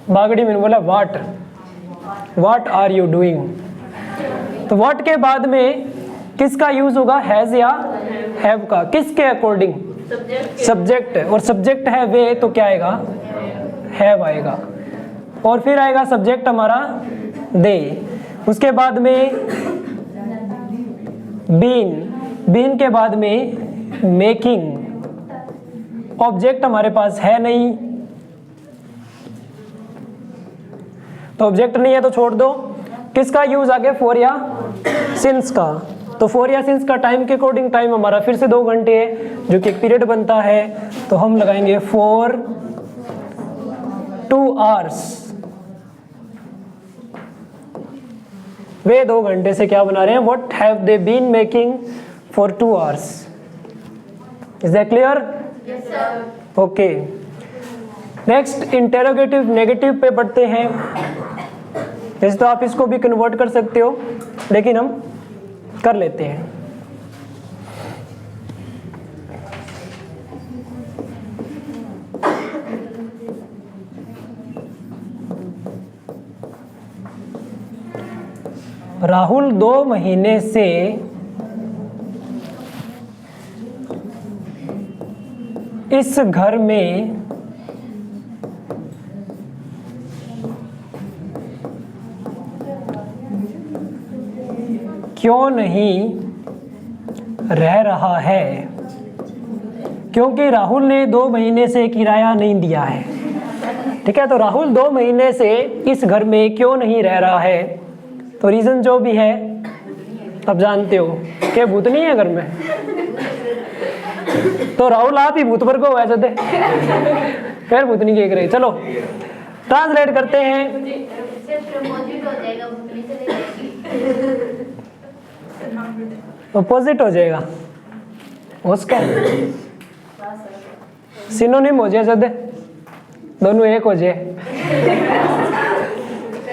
बागड़ी में बोला what, what are you doing. तो व्हाट के बाद में किसका यूज होगा? हैज या हैव का। किसके अकॉर्डिंग? सब्जेक्ट। और सब्जेक्ट है वे, तो क्या आएगा? हैव आएगा। और फिर आएगा सब्जेक्ट हमारा दे, उसके बाद में बीन, बीन के बाद में मेकिंग। ऑब्जेक्ट हमारे पास है नहीं, तो ऑब्जेक्ट नहीं है तो छोड़ दो। किसका यूज आगे, फॉर या सिंस का। तो फॉर या सिंस का टाइम के अकॉर्डिंग टाइम हमारा फिर से 2 घंटे है, जो कि एक पीरियड बनता है। तो हम लगाएंगे फॉर 2 hours। वे 2 घंटे से क्या बना रहे हैं, what have they been making for 2 hours। Is that clear? Yes sir. Okay, next interrogative negative पे बढ़ते हैं। वैसे तो आप इसको भी कन्वर्ट कर सकते हो, लेकिन हम कर लेते हैं। राहुल 2 महीने से इस घर में क्यों नहीं रह रहा है? क्योंकि राहुल ने 2 महीने से किराया नहीं दिया है। ठीक है, तो राहुल 2 महीने से इस घर में क्यों नहीं रह रहा है? तो रीजन जो भी है अब जानते हो, क्या भूत नहीं है घर में? तो राहुल आप ही भूत पर को वैसे थे, फिर भूत नहीं देख रहे। चलो ट्रांसलेट करते हैं। अपोजिट हो जाएगा उसका, सिनोनिम हो जाए सदे, दोनों एक हो जाए।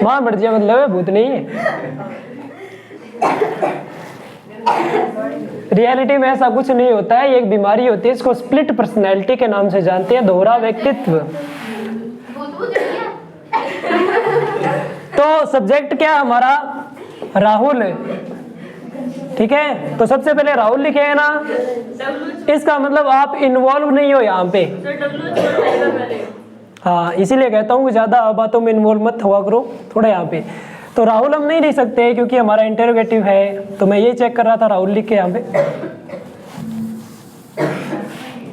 मां बढ़ जाए मतलब है भूत नहीं है। रियलिटी में ऐसा कुछ नहीं होता है, ये एक बीमारी होती है, इसको स्प्लिट पर्सनैलिटी के नाम से जानते हैं, दोहरा व्यक्तित्व। तो सब्जेक्ट क्या हमारा, राहुल। ठीक है, तो सबसे पहले राहुल लिखेंगे ना, इसका मतलब आप इन्वॉल्व नहीं हो यहाँ पे। हाँ, इसीलिए कहता हूँ कि ज्यादा बातों में इन्वॉल्व मत हुआ करो थोड़ा यहाँ पे। तो राहुल हम नहीं लिख सकते क्योंकि हमारा इंटेरोगेटिव है, तो मैं ये चेक कर रहा था राहुल लिख के यहाँ पे।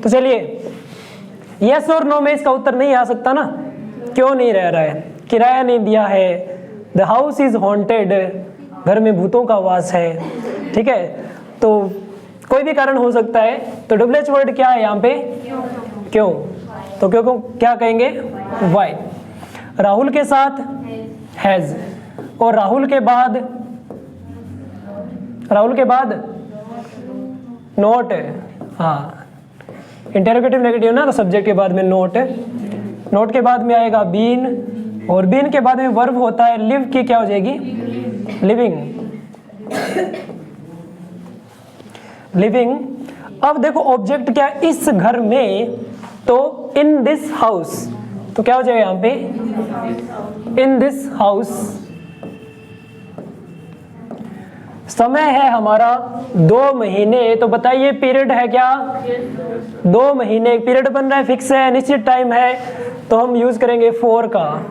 तो चलिए, यस और नो में इसका उत्तर नहीं आ सकता ना, क्यों नहीं रह रहा है, किराया नहीं दिया है, द हाउस इज हॉन्टेड, घर में भूतों का वास है। ठीक है, तो कोई भी कारण हो सकता है। तो डब्ल्यूएच वर्ड क्या है यहाँ पे, क्यों। तो क्यों को क्या कहेंगे, वाई। राहुल के साथ हैज, और राहुल के बाद नोट। हाँ, इंटेरोगेटिव नेगेटिव ना, तो सब्जेक्ट के बाद में नोट, नोट के बाद में आएगा बीन, और बीन के बाद में वर्ब होता है लिव की, क्या हो जाएगी, लिविंग। लिविंग। अब देखो ऑब्जेक्ट क्या, इस घर में, तो इन दिस हाउस, तो क्या हो जाएगा यहाँ पे, इन दिस हाउस। समय है हमारा 2 महीने, तो बताइए पीरियड है क्या, 2 महीने। पीरियड बन रहा है, फिक्स है, निश्चित टाइम है, तो हम यूज करेंगे फॉर का।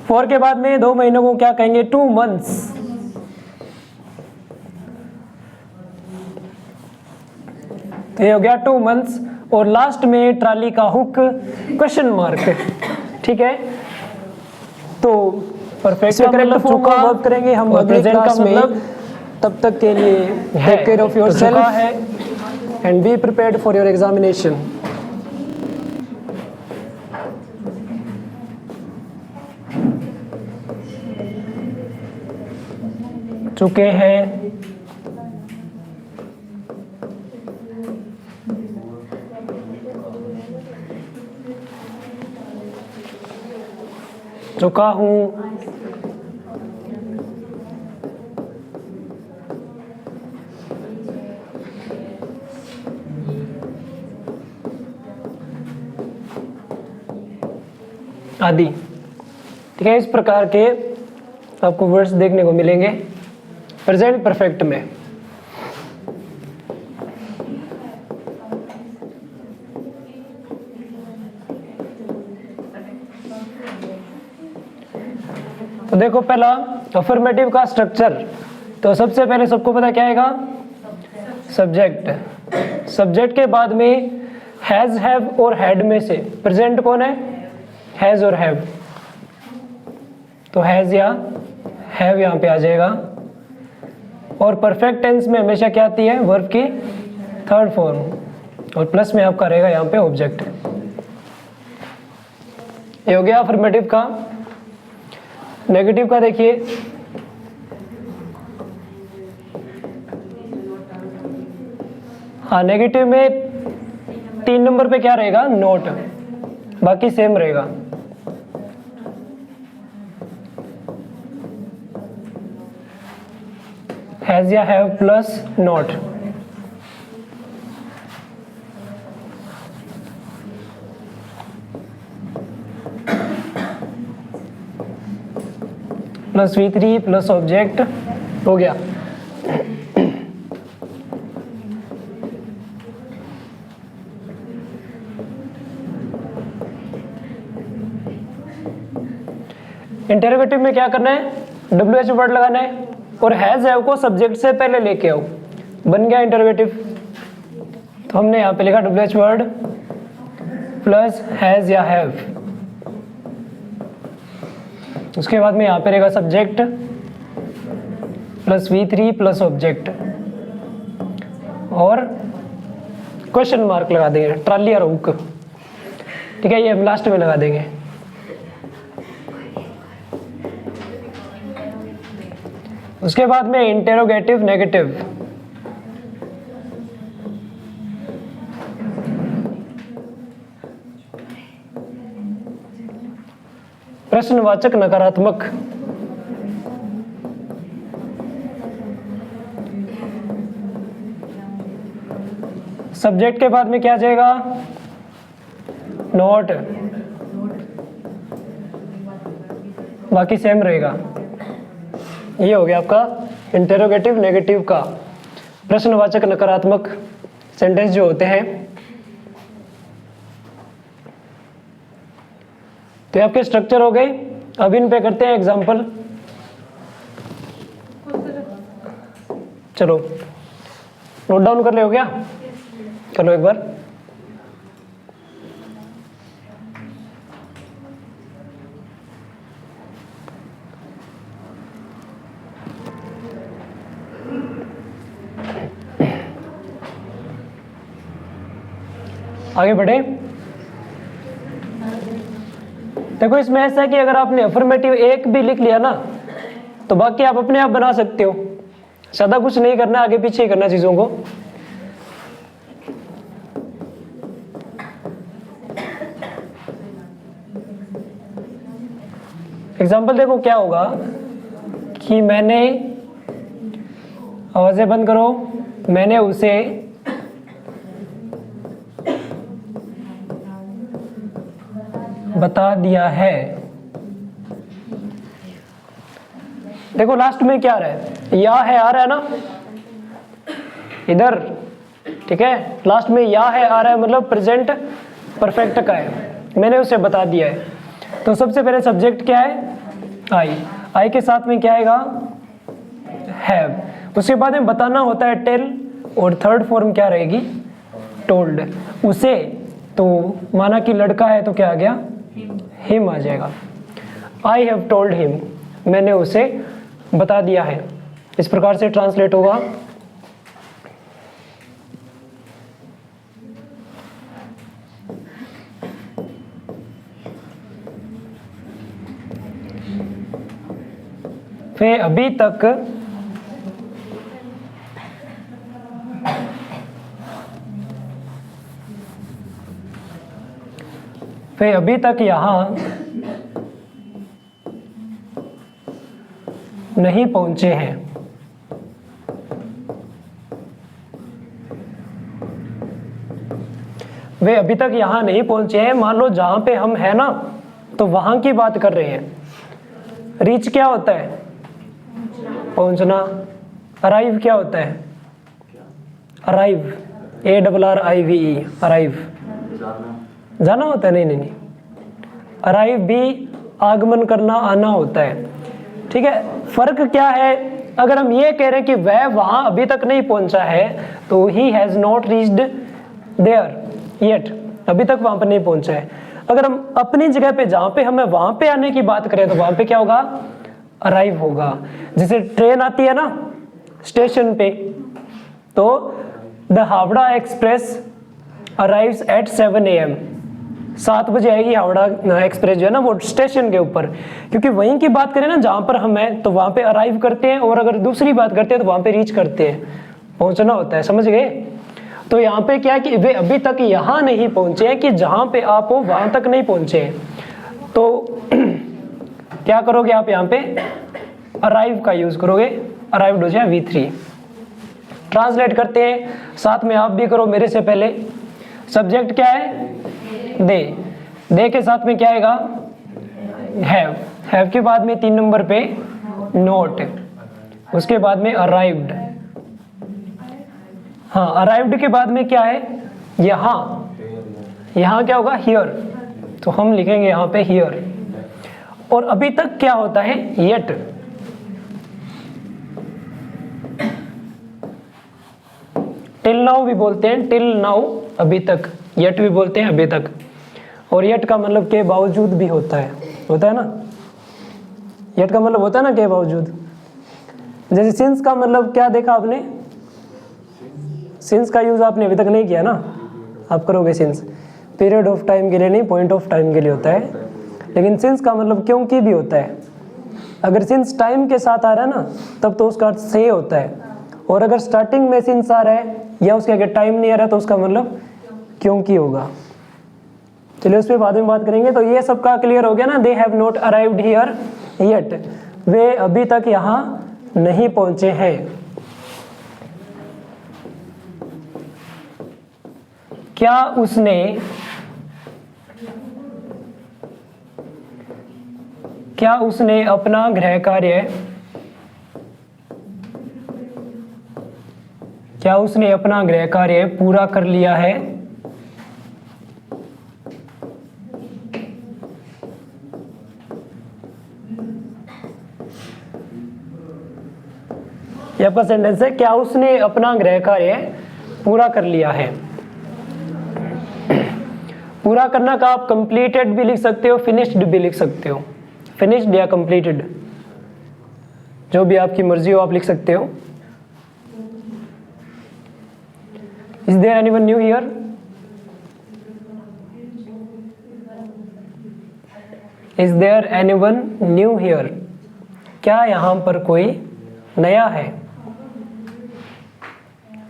फॉर के बाद में 2 महीनों को क्या कहेंगे, 2 months। तो ये हो गया 2 months, और लास्ट में ट्राली का हुक, क्वेश्चन मार्क। ठीक है, तो परफेक्ट का मतलब फॉर्म का वर्ब करेंगे हम अगले क्लास में। तब तक के लिए टेक केयर ऑफ योरसेल्फ है and be prepared for your examination. चुके हैं चुका हूं, आदि। ठीक है, इस प्रकार के आपको वर्ड्स देखने को मिलेंगे प्रेजेंट परफेक्ट में। तो देखो पहला अफर्मेटिव का स्ट्रक्चर, तो सबसे पहले सबको पता क्या आएगा, सब्जेक्ट। सब्जेक्ट के बाद में हैज, हैव और हैड में से प्रेजेंट कौन है, हैज और हैव, तो हैज या हैव यहाँ पे आ जाएगा। और परफेक्ट टेंस में हमेशा क्या आती है, वर्ब की थर्ड फॉर्म, और प्लस में आपका रहेगा यहाँ पे ऑब्जेक्ट। ये हो गया अफर्मेटिव का। नेगेटिव का देखिए, हाँ नेगेटिव में 3 नंबर पे क्या रहेगा, नोट, बाकी सेम रहेगा। हैज या have plus note. Plus V3 plus object हो गया। इंटरोगेटिव में क्या करना है, WH वर्ड लगाना है और हैज हैव को सब्जेक्ट से पहले लेके आओ, बन गया इंटरोगेटिव। तो हमने यहाँ पे लिखा WH वर्ड प्लस हैज या हैव, उसके बाद में यहाँ पे रहेगा subject plus V3 plus object, और क्वेश्चन मार्क लगा देंगे, ट्रॉली और हुक, ठीक है, ये हम लास्ट में लगा देंगे। उसके बाद में इंटेरोगेटिव नेगेटिव, प्रश्नवाचक नकारात्मक, सब्जेक्ट के बाद में क्या आ जाएगा, नोट, बाकी सेम रहेगा। ये हो गया आपका इंटेरोगेटिव नेगेटिव का प्रश्नवाचक नकारात्मक सेंटेंस जो होते हैं। तो ये आपके स्ट्रक्चर हो गए। अब इन पे करते हैं एग्जांपल। चलो नोट डाउन कर ले, हो गया, चलो एक बार। आगे बढ़े। देखो इसमें ऐसा है कि अगर आपने अफर्मेटिव एक भी लिख लिया ना तो बाकी आप अपने आप बना सकते हो, ज्यादा कुछ नहीं करना, आगे पीछे ही करना चीजों को। एग्जाम्पल देखो क्या होगा कि मैंने, आवाजें बंद करो, मैंने उसे बता दिया है। देखो लास्ट में क्या आ रहा है, या है आ रहा है ना इधर, ठीक है, लास्ट में या है आ रहा है, मतलब प्रेजेंट परफेक्ट का है, मैंने उसे बता दिया है। तो सबसे पहले सब्जेक्ट क्या है, आई, आई के साथ में क्या आएगा, हैव, उसके बाद में बताना होता है टेल, और थर्ड फॉर्म क्या रहेगी, टोल्ड। उसे, तो माना कि लड़का है तो क्या आ गया, हिम आ जाएगा। आई हैव टोल्ड हिम, मैंने उसे बता दिया है। इस प्रकार से ट्रांसलेट होगा। वे अभी तक यहाँ नहीं पहुंचे हैं। वे अभी तक यहाँ नहीं पहुंचे हैं, मान लो जहां पे हम हैं ना तो वहां की बात कर रहे हैं। रीच क्या होता है, पहुंचना। अराइव क्या होता है, अराइव, ARRIVE, अराइव, जाना होता है। नहीं, अराइव भी आगमन करना, आना होता है। ठीक है, फर्क क्या है, अगर हम ये कह रहे हैं कि वह वहां अभी तक नहीं पहुंचा है तो he has not reached there yet, अभी तक वहां पर नहीं पहुंचा है। अगर हम अपनी जगह पे जहां पे हमें वहां पे आने की बात करें तो वहां पे क्या होगा, अराइव होगा। जैसे ट्रेन आती है ना स्टेशन पे, तो the Howrah express arrives eight 7 AM, 7 बजे आएगी हावड़ा एक्सप्रेस जो है ना वो स्टेशन के ऊपर, क्योंकि वहीं की बात करें ना जहां पर हम हैं तो वहां पे अराइव करते हैं, और अगर दूसरी बात करते हैं तो वहां पे रीच करते हैं, पहुंचना होता है, समझ गए। तो यहाँ पे क्या है कि वे अभी तक यहाँ नहीं पहुंचे हैं, कि जहां पे आप हो वहां तक नहीं पहुंचे हैं। तो क्या करोगे आप यहाँ पे अराइव का यूज करोगे, अराइव्ड हो जाए V3। ट्रांसलेट करते हैं, साथ में आप भी करो मेरे से पहले। सब्जेक्ट क्या है, दे के साथ में क्या आएगा, हैव के बाद में 3 नंबर पे नोट, उसके बाद में अराइव्ड। हाँ, अराइव्ड के बाद में क्या है, यहाँ क्या होगा, हियर, तो हम लिखेंगे यहाँ पे हियर। और अभी तक क्या होता है, येट। टिल नाउ भी बोलते हैं, टिल नाउ अभी तक, येट भी बोलते हैं अभी तक। और येट का मतलब के बावजूद भी होता है ना, येट का मतलब होता है ना के बावजूद। जैसे सिंस का मतलब क्या देखा आपने, सिंस का यूज आपने अभी तक नहीं किया ना, आप करोगे सिंस, पीरियड ऑफ टाइम के लिए नहीं, पॉइंट ऑफ टाइम के लिए होता है। लेकिन सिंस का मतलब क्योंकि भी होता है। अगर सिंस टाइम के साथ आ रहा है ना तब तो उसका अर्थ सही होता है, और अगर स्टार्टिंग में सिंस आ रहा है या उसके आगे टाइम नहीं आ रहा तो उसका मतलब क्योंकि होगा। चलिए उस पर बाद में बात करेंगे। तो ये सबका क्लियर हो गया ना, they have not arrived here yet, वे अभी तक यहाँ नहीं पहुंचे हैं। क्या उसने अपना गृह कार्य पूरा कर लिया है? ये आपका सेंटेंस है, क्या उसने अपना गृह कार्य पूरा कर लिया है। पूरा करना का आप कंप्लीटेड भी लिख सकते हो, फिनिश्ड भी लिख सकते हो, फिनिश्ड या कंप्लीटेड, जो भी आपकी मर्जी हो आप लिख सकते हो। Is there anyone new here? Is there anyone new here? क्या यहाँ पर कोई नया है?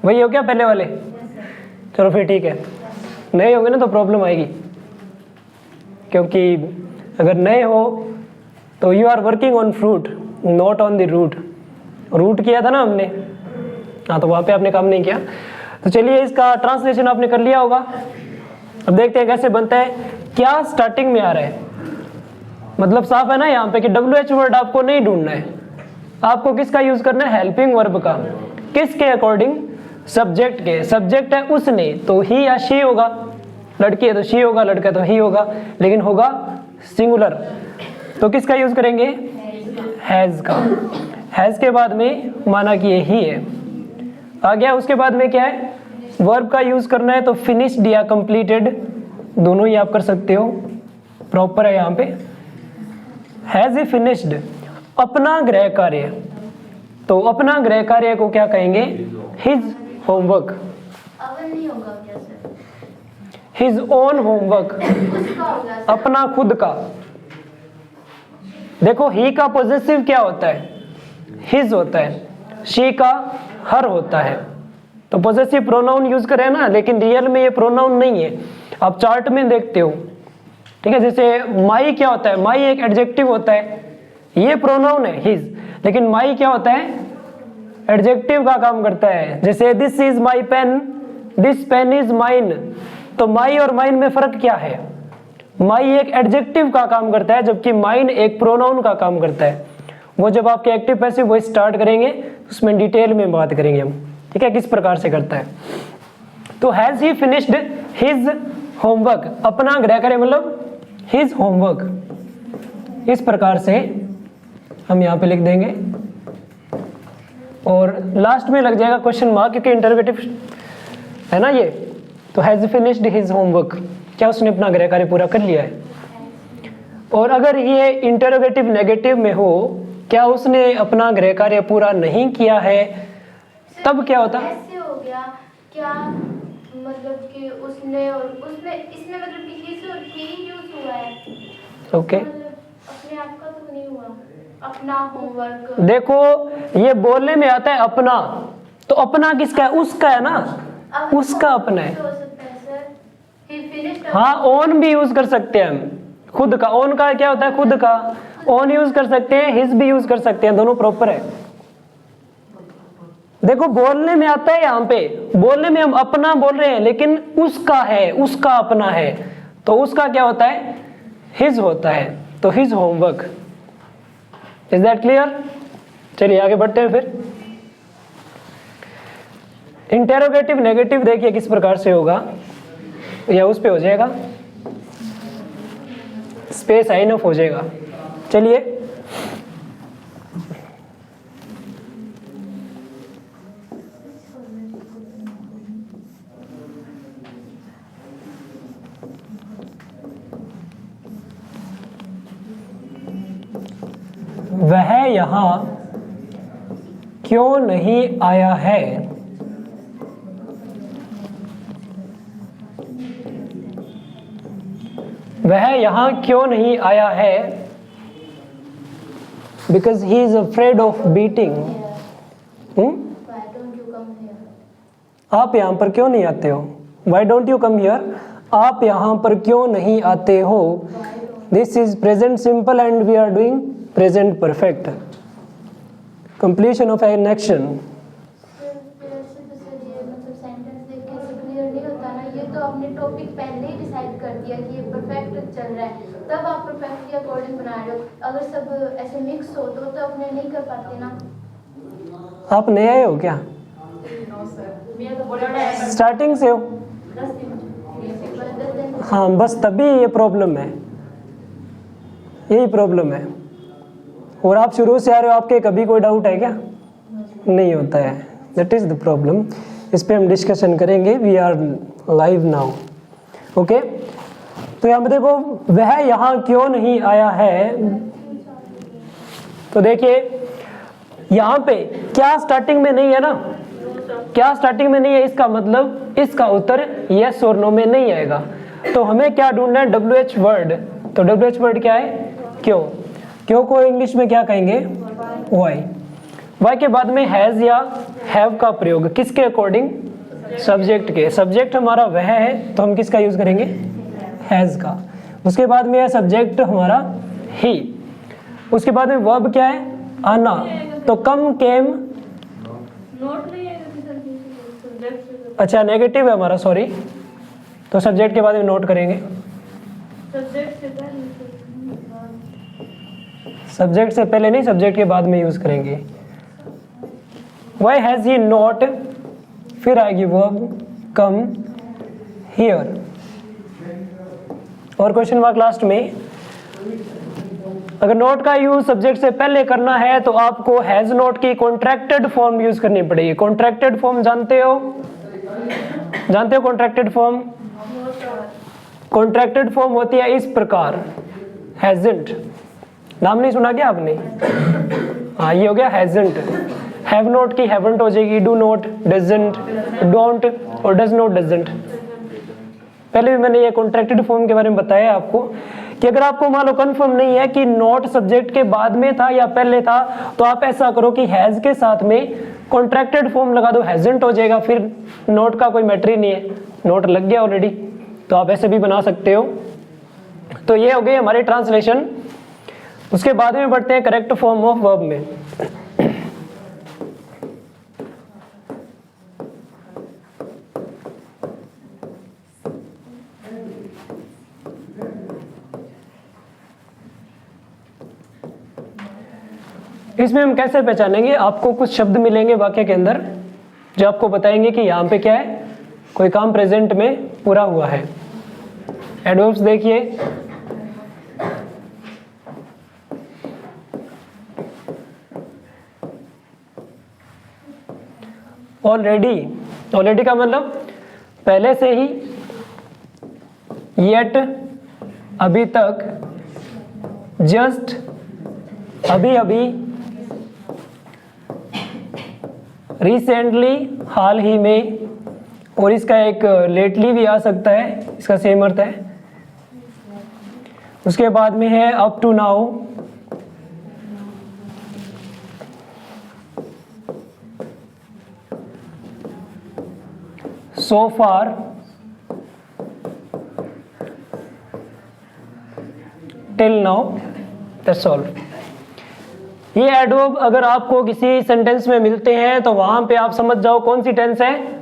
वही हो क्या पहले वाले? चलो फिर ठीक है, नए होंगे ना तो प्रॉब्लम आएगी, क्योंकि अगर नए हो तो you are working on fruit not on the root. Root किया था ना हमने, हाँ, तो वहाँ पे आपने काम नहीं किया। तो चलिए इसका ट्रांसलेशन आपने कर लिया होगा। अब देखते हैं कैसे बनता है। क्या स्टार्टिंग में आ रहा है, मतलब साफ है ना यहाँ पे कि WH वर्ड आपको नहीं ढूंढना है, आपको किसका यूज करना है, हेल्पिंग वर्ब का। किसके अकॉर्डिंग, सब्जेक्ट के। सब्जेक्ट है उसने तो ही या शी होगा, लड़की है तो शी होगा, लड़का है तो ही होगा, लेकिन होगा सिंगुलर, तो किसका यूज करेंगे, हैज का। हैज के बाद में माना कि ये ही है आ गया। उसके बाद में क्या है, वर्ब का यूज करना है तो फिनिश्ड या कंप्लीटेड दोनों ही आप कर सकते हो, प्रॉपर है यहाँ पे। हैज ही फिनिश्ड अपना गृह कार्य, तो अपना गृह कार्य को क्या कहेंगे, हिज होमवर्क। अवन नहीं होगा क्या सर? हिज ओन होमवर्क, उसका होगा सर। अपना खुद का। देखो ही का पॉजेसिव क्या होता है, हिज होता है, शी का हर होता है, तो पॉजेसिव प्रोनाउन यूज करें ना, लेकिन रियल में ये प्रोनाउन नहीं है, आप चार्ट में देखते हो, ठीक है। जैसे माई क्या होता है, माई एक एडजेक्टिव होता है, ये प्रोनाउन है हिज, लेकिन माई क्या होता है, एडजेक्टिव का काम करता है। जैसे this is my pen, this pen is mine, तो माई और माइन में फर्क क्या है, माई एक एडजेक्टिव का काम करता है जबकि माइन एक प्रोनाउन का काम करता है। वो जब आपके एक्टिव पैसिव वॉइस स्टार्ट करेंगे उसमें डिटेल में बात करेंगे हम, ठीक है, किस प्रकार से करता है। तो has he finished his homework, अपना गृह कार्य मतलब हिज होमवर्क, इस प्रकार से हम यहाँ पे लिख देंगे और लास्ट में लग जाएगा क्वेश्चन मार्क, क्योंकि इंटरोगेटिव है ना ये। तो हैज फिनिश्ड हिज होमवर्क, क्या उसने अपना गृह कार्य पूरा कर लिया है। और अगर ये इंटरोगेटिव नेगेटिव में हो, क्या उसने अपना गृह कार्य पूरा नहीं किया है, तब क्या होता? ऐसे हो गया क्या, मतलब कि उसने और उसमें इसमें मतलब कि हिज और ही यूज हुआ है। ओके मतलब अपने आप का तो नहीं हुआ, अपना होमवर्क। देखो ये बोलने में आता है अपना, तो अपना किसका है? उसका है ना, उसका अपना है। हो सकता है सर, he finished हाँ ओन भी यूज कर सकते हैं हम, खुद का। ओन का क्या होता है? खुद का। ओन यूज कर सकते हैं, हिज भी यूज कर सकते हैं, दोनों प्रॉपर है। देखो बोलने में आता है, यहाँ पे बोलने में हम अपना बोल रहे हैं, लेकिन उसका है, उसका अपना है, तो उसका क्या होता है? हिज होता है। तो his homework. Is that clear? चलिए आगे बढ़ते हैं फिर। इंटेरोगेटिव नेगेटिव देखिए किस प्रकार से होगा, या उस पे हो जाएगा, स्पेस आई इनफ हो जाएगा। चलिए वह यहाँ क्यों नहीं आया है? वह यहाँ क्यों नहीं आया है? Because he is afraid of beating. Why don't you come here? आप यहाँ पर क्यों नहीं आते हो? Why don't you come here? आप यहाँ पर क्यों नहीं आते हो? This is present simple and we are doing present perfect. Completion of an action. मतलब सेंटेंस देख के ऐसे क्लियर नहीं होता ना, ये तो आपने टॉपिक पहले ही डिसाइड कर दिया कि ये परफेक्ट चल रहा है, तब आप परफेक्ट के अकॉर्डिंग बना रहे हो। अगर सब ऐसे मिक्स हो तो अपने नहीं कर पाते ना। आप नए आए हो क्या? स्टार्टिंग से हो? 10 दिन हाँ बस तभी ये प्रॉब्लम है, यही प्रॉब्लम है। और आप शुरू से आ रहे हो, आपके कभी कोई डाउट है क्या? नहीं होता है, दैट इज द प्रॉब्लम। इस पे हम डिस्कशन करेंगे। We are live now. Okay, तो यहाँ पे देखो वह यहाँ क्यों नहीं आया है। तो देखिए यहाँ पे क्या स्टार्टिंग में नहीं है ना, क्या स्टार्टिंग में नहीं है, इसका मतलब इसका उत्तर यस और नो में नहीं आएगा। तो हमें क्या ढूंढना है? WH word. तो WH वर्ड क्या है? क्यों। क्यों को इंग्लिश में क्या कहेंगे? वाई। वाई के बाद में हैज या हैव का प्रयोग किसके अकॉर्डिंग? सब्जेक्ट के। सब्जेक्ट हमारा वह है, तो हम किसका यूज करेंगे? हैज का। उसके बाद में है सब्जेक्ट हमारा ही। उसके बाद में वर्ब क्या है? आना। तो कम, केम, नोट नहीं है सब्जेक्ट। अच्छा नेगेटिव है हमारा, सॉरी। तो सब्जेक्ट के बाद में नोट करेंगे। सब्जेक्ट से पहले सब्जेक्ट से पहले नहीं, सब्जेक्ट के बाद में यूज करेंगे। Why has he not? फिर आएगी वर्ब कम हियर। और क्वेश्चन मार्क लास्ट में। अगर नोट का यूज सब्जेक्ट से पहले करना है तो आपको हैज नोट की कॉन्ट्रैक्टेड फॉर्म यूज करनी पड़ेगी। कॉन्ट्रैक्टेड फॉर्म जानते हो? जानते हो कॉन्ट्रैक्टेड फॉर्म? कॉन्ट्रैक्टेड फॉर्म होती है इस प्रकार, हैजंट। नाम नहीं सुना क्या आपने? हाँ ये हो गया हैजंट। हैव नोट की हैवंट हो जाएगी, डू नोट, डजंट, डोंट और डज नोट, डजंट। पहले भी मैंने ये कॉन्ट्रैक्टेड फॉर्म के बारे में बताया आपको कि अगर आपको मान लो कंफर्म नहीं है कि नोट सब्जेक्ट के बाद में था या पहले था, तो आप ऐसा करो कि हैज के साथ में कॉन्ट्रैक्टेड फॉर्म लगा दो, हैजंट हो जाएगा, फिर नोट का कोई मैटर ही नहीं है, नोट लग गया ऑलरेडी। तो आप ऐसे भी बना सकते हो। तो ये हो गई हमारी ट्रांसलेशन। उसके बाद में बढ़ते हैं करेक्ट फॉर्म ऑफ वर्ब में। इसमें हम कैसे पहचानेंगे? आपको कुछ शब्द मिलेंगे वाक्य के अंदर जो आपको बताएंगे कि यहाँ पे क्या है, कोई काम प्रेजेंट में पूरा हुआ है। एडवर्ब्स देखिए, ऑलरेडी का मतलब पहले से ही, येट अभी तक, जस्ट अभी अभी, रिसेंटली हाल ही में, और इसका एक लेटली भी आ सकता है, इसका सेम अर्थ है। उसके बाद में है up to now, so far, till now, that's all. ये एडवर्ब अगर आपको किसी सेंटेंस में मिलते हैं तो वहां पे आप समझ जाओ कौन सी टेंस है,